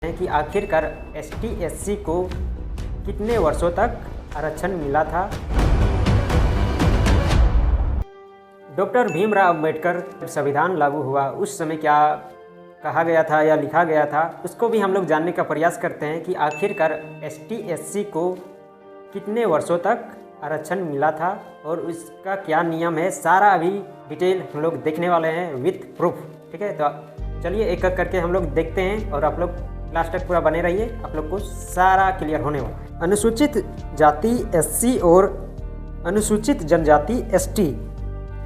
हैं कि आखिरकार ST/SC को कितने वर्षों तक आरक्षण मिला था। डॉक्टर भीमराव अंबेडकर संविधान लागू हुआ उस समय क्या कहा गया था या लिखा गया था, उसको भी हम लोग जानने का प्रयास करते हैं कि आखिरकार ST/SC को कितने वर्षों तक आरक्षण मिला था और उसका क्या नियम है। सारा अभी डिटेल हम लोग देखने वाले हैं विथ प्रूफ। ठीक है, तो चलिए एक एक करके हम लोग देखते हैं और आप लोग लास्ट तक पूरा बने रहिए, आप लोग को सारा क्लियर होने वाला है। अनुसूचित जाति SC और अनुसूचित जनजाति ST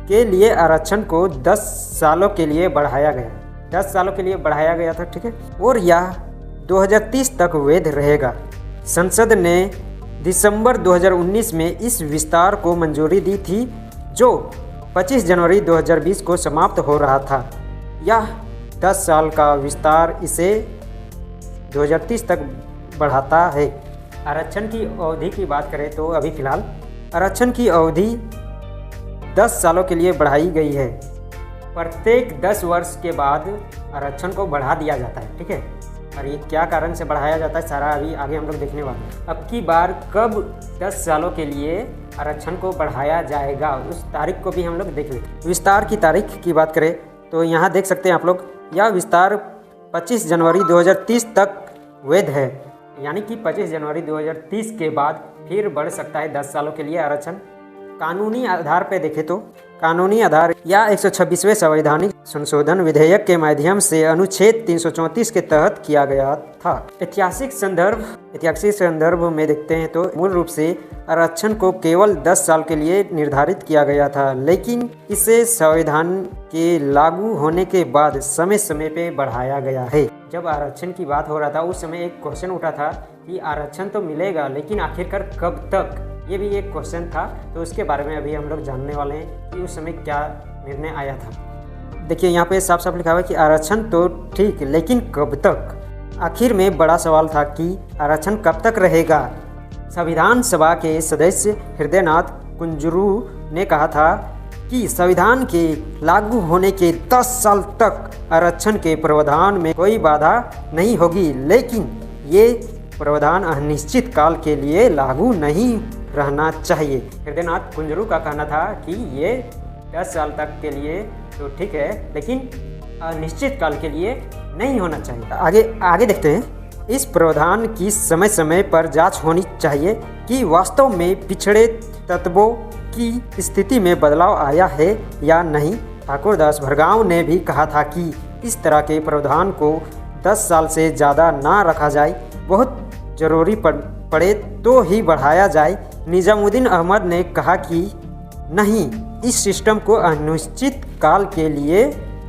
के लिए आरक्षण को 10 सालों के लिए बढ़ाया गया। 10 सालों के लिए बढ़ाया गया था। ठीक है, और यह 2030 तक वैध रहेगा। संसद ने दिसंबर 2019 में इस विस्तार को मंजूरी दी थी, जो 25 जनवरी 2020 को समाप्त हो रहा था। यह 10 साल का विस्तार इसे 2030 तक बढ़ाता है। आरक्षण की अवधि की बात करें तो अभी फ़िलहाल आरक्षण की अवधि 10 सालों के लिए बढ़ाई गई है। प्रत्येक 10 वर्ष के बाद आरक्षण को बढ़ा दिया जाता है। ठीक है, और ये क्या कारण से बढ़ाया जाता है सारा अभी आगे हम लोग देखने वाले हैं। अब की बार कब 10 सालों के लिए आरक्षण को बढ़ाया जाएगा उस तारीख को भी हम लोग देख लेते। विस्तार की तारीख की बात करें तो यहाँ देख सकते हैं आप लोग, यह विस्तार 25 जनवरी 2030 तक वैध है। यानी कि 25 जनवरी 2030 के बाद फिर बढ़ सकता है 10 सालों के लिए आरक्षण। कानूनी आधार पर देखें तो कानूनी आधार या 126वें संवैधानिक संशोधन विधेयक के माध्यम से अनुच्छेद 334 के तहत किया गया था। ऐतिहासिक संदर्भ में देखते हैं तो मूल रूप से आरक्षण को केवल 10 साल के लिए निर्धारित किया गया था, लेकिन इसे संविधान के लागू होने के बाद समय समय पे बढ़ाया गया है। जब आरक्षण की बात हो रहा था उस समय एक क्वेश्चन उठा था कि आरक्षण तो मिलेगा लेकिन आखिरकार कब तक, ये भी एक क्वेश्चन था। तो उसके बारे में अभी हम लोग जानने वाले हैं कि उस समय क्या निर्णय आया था। देखिए यहाँ पे साफ साफ लिखा हुआ है कि आरक्षण तो ठीक, लेकिन कब तक। आखिर में बड़ा सवाल था कि आरक्षण कब तक रहेगा। संविधान सभा के सदस्य हृदयनाथ कुंजरू ने कहा था कि संविधान के लागू होने के 10 साल तक आरक्षण के प्रावधान में कोई बाधा नहीं होगी, लेकिन ये प्रावधान अनिश्चित काल के लिए लागू नहीं रहना चाहिए। हृदयनाथ कुंजरू का कहना था कि ये 10 साल तक के लिए तो ठीक है, लेकिन अनिश्चित काल के लिए नहीं होना चाहिए। आगे देखते हैं। इस प्रावधान की समय समय पर जांच होनी चाहिए कि वास्तव में पिछड़े तत्वों की स्थिति में बदलाव आया है या नहीं। ठाकुर दास भरगांव ने भी कहा था कि इस तरह के प्रावधान को 10 साल से ज़्यादा ना रखा जाए, बहुत जरूरी पड़े तो ही बढ़ाया जाए। निजामुद्दीन अहमद ने कहा कि नहीं, इस सिस्टम को अनिश्चित काल के लिए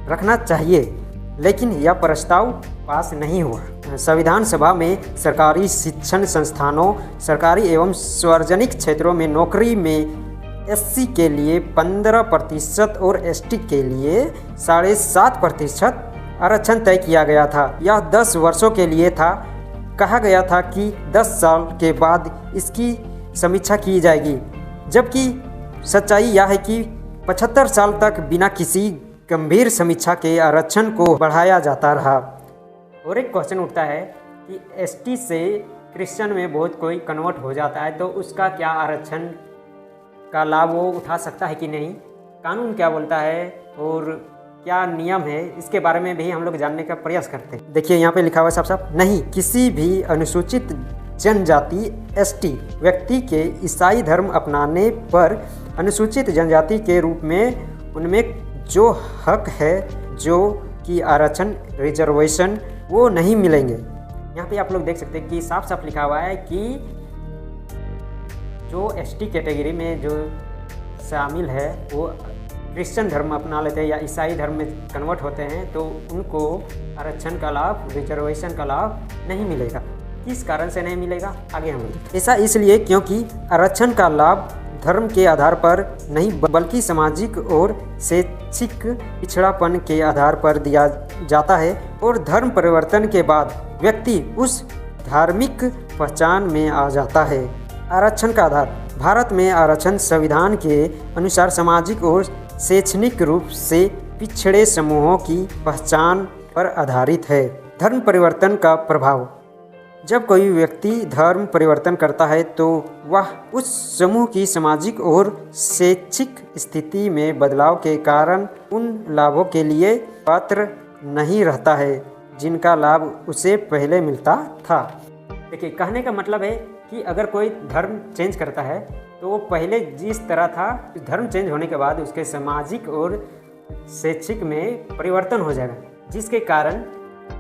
रखना चाहिए, लेकिन यह प्रस्ताव पास नहीं हुआ। संविधान सभा में सरकारी शिक्षण संस्थानों, सरकारी एवं सार्वजनिक क्षेत्रों में नौकरी में SC के लिए 15% और ST के लिए 7.5% आरक्षण तय किया गया था। यह 10 वर्षों के लिए था। कहा गया था कि 10 साल के बाद इसकी समीक्षा की जाएगी, जबकि सच्चाई यह है कि 75 साल तक बिना किसी गंभीर समीक्षा के आरक्षण को बढ़ाया जाता रहा। और एक क्वेश्चन उठता है कि ST से क्रिश्चियन में बहुत कोई कन्वर्ट हो जाता है, तो उसका क्या आरक्षण का लाभ वो उठा सकता है कि नहीं, कानून क्या बोलता है और क्या नियम है, इसके बारे में भी हम लोग जानने का प्रयास करते हैं। देखिए यहाँ पे लिखा हुआ है साफ साफ, नहीं, किसी भी अनुसूचित जनजाति ST व्यक्ति के ईसाई धर्म अपनाने पर अनुसूचित जनजाति के रूप में उनमें जो हक है, जो कि आरक्षण रिजर्वेशन, वो नहीं मिलेंगे। यहाँ पे आप लोग देख सकते हैं कि साफ साफ लिखा हुआ है कि जो ST कैटेगरी में जो शामिल है वो क्रिश्चियन धर्म अपना लेते हैं या ईसाई धर्म में कन्वर्ट होते हैं, तो उनको आरक्षण का लाभ, रिजर्वेशन का लाभ नहीं मिलेगा। किस कारण से नहीं मिलेगा आगे हम लोग। ऐसा इसलिए क्योंकि आरक्षण का लाभ धर्म के आधार पर नहीं बल्कि सामाजिक और शैक्षिक पिछड़ापन के आधार पर दिया जाता है, और धर्म परिवर्तन के बाद व्यक्ति उस धार्मिक पहचान में आ जाता है। आरक्षण का आधार। भारत में आरक्षण संविधान के अनुसार सामाजिक और शैक्षणिक रूप से पिछड़े समूहों की पहचान पर आधारित है। धर्म परिवर्तन का प्रभाव। जब कोई व्यक्ति धर्म परिवर्तन करता है तो वह उस समूह की सामाजिक और शैक्षिक स्थिति में बदलाव के कारण उन लाभों के लिए पात्र नहीं रहता है जिनका लाभ उसे पहले मिलता था। देखिए, कहने का मतलब है कि अगर कोई धर्म चेंज करता है तो वो पहले जिस तरह था, धर्म चेंज होने के बाद उसके सामाजिक और शैक्षिक में परिवर्तन हो जाएगा, जिसके कारण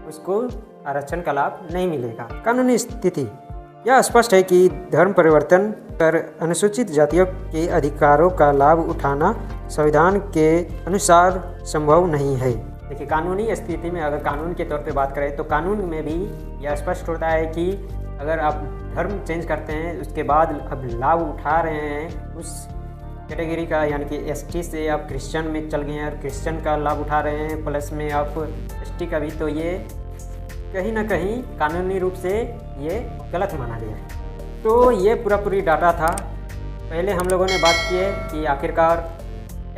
उसको आरक्षण का लाभ नहीं मिलेगा। कानूनी स्थिति। यह स्पष्ट है कि धर्म परिवर्तन कर अनुसूचित जातियों के अधिकारों का लाभ उठाना संविधान के अनुसार संभव नहीं है। देखिए, कानूनी स्थिति में अगर कानून के तौर पे बात करें तो कानून में भी यह स्पष्ट होता है कि अगर आप धर्म चेंज करते हैं उसके बाद अब लाभ उठा रहे हैं उस कैटेगरी का, यानी कि एसटी से आप क्रिश्चियन में चल गए हैं और क्रिश्चियन का लाभ उठा रहे हैं, प्लस में आप एसटी का भी, तो ये कहीं ना कहीं कानूनी रूप से ये गलत माना गया है। तो ये पूरी डाटा था। पहले हम लोगों ने बात की है कि आखिरकार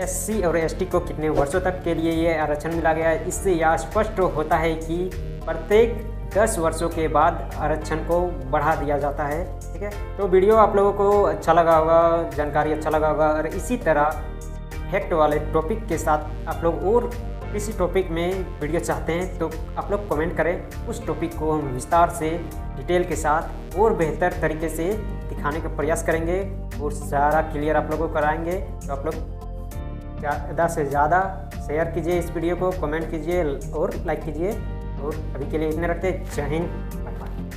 एससी और एसटी को कितने वर्षों तक के लिए ये आरक्षण मिला गया है। इससे यह स्पष्ट होता है कि प्रत्येक 10 वर्षों के बाद आरक्षण को बढ़ा दिया जाता है। ठीक है, तो वीडियो आप लोगों को अच्छा लगा होगा, जानकारी अच्छा लगा होगा, और इसी तरह फैक्ट वाले टॉपिक के साथ आप लोग और किसी टॉपिक में वीडियो चाहते हैं तो आप लोग कमेंट करें। उस टॉपिक को हम विस्तार से डिटेल के साथ और बेहतर तरीके से दिखाने का प्रयास करेंगे और सारा क्लियर आप लोगों को कराएंगे। तो आप लोग ज़्यादा से ज़्यादा शेयर कीजिए इस वीडियो को, कमेंट कीजिए और लाइक कीजिए। और अभी के लिए इतने रखते हैं। जय हिंद।